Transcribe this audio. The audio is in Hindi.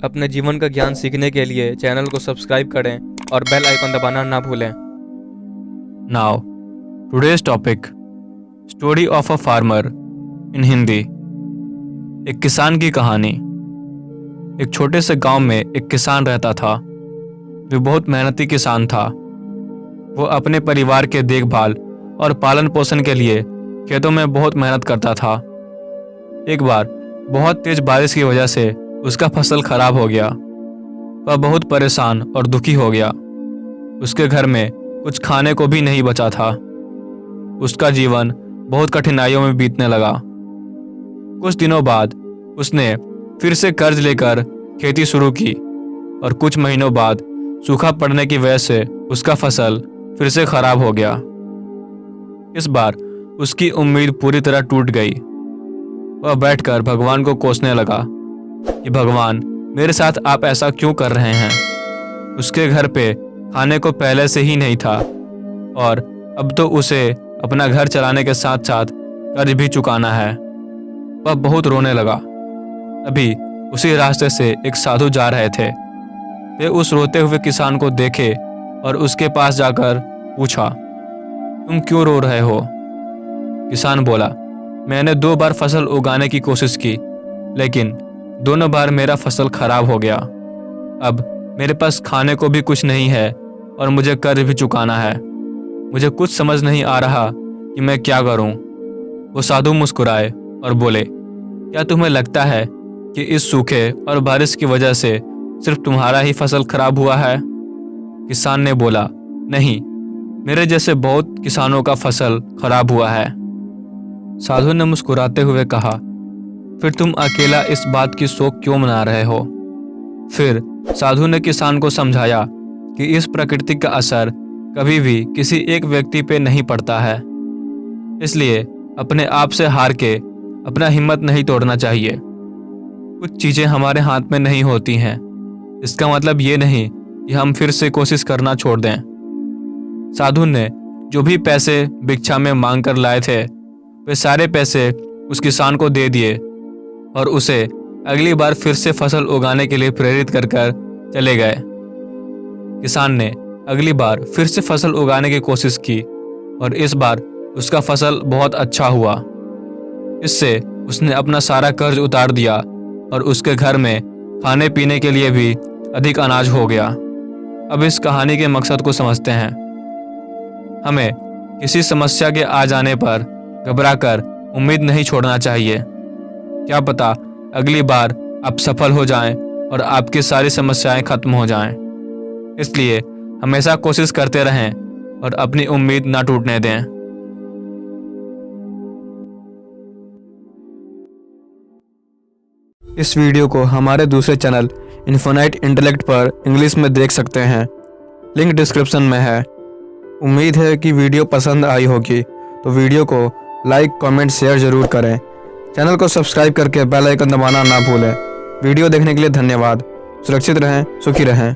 अपने जीवन का ज्ञान सीखने के लिए चैनल को सब्सक्राइब करें और बेल आइकन दबाना ना भूलें। Now, today's topic: Story of a Farmer in Hindi. एक किसान की कहानी। एक छोटे से गांव में एक किसान रहता था। वे बहुत मेहनती किसान था। वो अपने परिवार के देखभाल और पालन पोषण के लिए खेतों में बहुत मेहनत करता था। एक बार बहुत तेज बारिश की वजह से उसका फसल खराब हो गया। वह बहुत परेशान और दुखी हो गया। उसके घर में कुछ खाने को भी नहीं बचा था। उसका जीवन बहुत कठिनाइयों में बीतने लगा। कुछ दिनों बाद उसने फिर से कर्ज लेकर खेती शुरू की और कुछ महीनों बाद सूखा पड़ने की वजह से उसका फसल फिर से खराब हो गया। इस बार उसकी उम्मीद पूरी तरह टूट गई। वह बैठकर भगवान को कोसने लगा कि भगवान, मेरे साथ आप ऐसा क्यों कर रहे हैं। उसके घर पे खाने को पहले से ही नहीं था और अब तो उसे अपना घर चलाने के साथ साथ कर्ज भी चुकाना है। वह बहुत रोने लगा। तभी उसी रास्ते से एक साधु जा रहे थे। वे उस रोते हुए किसान को देखे और उसके पास जाकर पूछा, तुम क्यों रो रहे हो? किसान बोला, मैंने 2 बार फसल उगाने की कोशिश की, लेकिन दोनों बार मेरा फसल खराब हो गया। अब मेरे पास खाने को भी कुछ नहीं है और मुझे कर्ज भी चुकाना है। मुझे कुछ समझ नहीं आ रहा कि मैं क्या करूं। वो साधु मुस्कुराए और बोले, क्या तुम्हें लगता है कि इस सूखे और बारिश की वजह से सिर्फ तुम्हारा ही फसल खराब हुआ है? किसान ने बोला, नहीं, मेरे जैसे बहुत किसानों का फसल खराब हुआ है। साधु ने मुस्कुराते हुए कहा, फिर तुम अकेला इस बात की शोक क्यों मना रहे हो? फिर साधु ने किसान को समझाया कि इस प्रकृति का असर कभी भी किसी एक व्यक्ति पे नहीं पड़ता है, इसलिए अपने आप से हार के अपना हिम्मत नहीं तोड़ना चाहिए। कुछ चीजें हमारे हाथ में नहीं होती हैं, इसका मतलब ये नहीं कि हम फिर से कोशिश करना छोड़ दें। साधु ने जो भी पैसे भिक्षा में मांग कर लाए थे, वे सारे पैसे उस किसान को दे दिए और उसे अगली बार फिर से फसल उगाने के लिए प्रेरित कर चले गए। किसान ने अगली बार फिर से फसल उगाने की कोशिश की और इस बार उसका फसल बहुत अच्छा हुआ। इससे उसने अपना सारा कर्ज उतार दिया और उसके घर में खाने पीने के लिए भी अधिक अनाज हो गया। अब इस कहानी के मकसद को समझते हैं। हमें किसी समस्या के आ जाने पर घबराकर उम्मीद नहीं छोड़ना चाहिए। क्या पता अगली बार आप सफल हो जाएं और आपकी सारी समस्याएं खत्म हो जाएं। इसलिए हमेशा कोशिश करते रहें और अपनी उम्मीद ना टूटने दें। इस वीडियो को हमारे दूसरे चैनल इन्फिनाइट इंटेलेक्ट पर इंग्लिश में देख सकते हैं। लिंक डिस्क्रिप्शन में है। उम्मीद है कि वीडियो पसंद आई होगी, तो वीडियो को लाइक, कमेंट, शेयर जरूर करें। चैनल को सब्सक्राइब करके बेल आइकन दबाना ना भूलें। वीडियो देखने के लिए धन्यवाद। सुरक्षित रहें, सुखी रहें।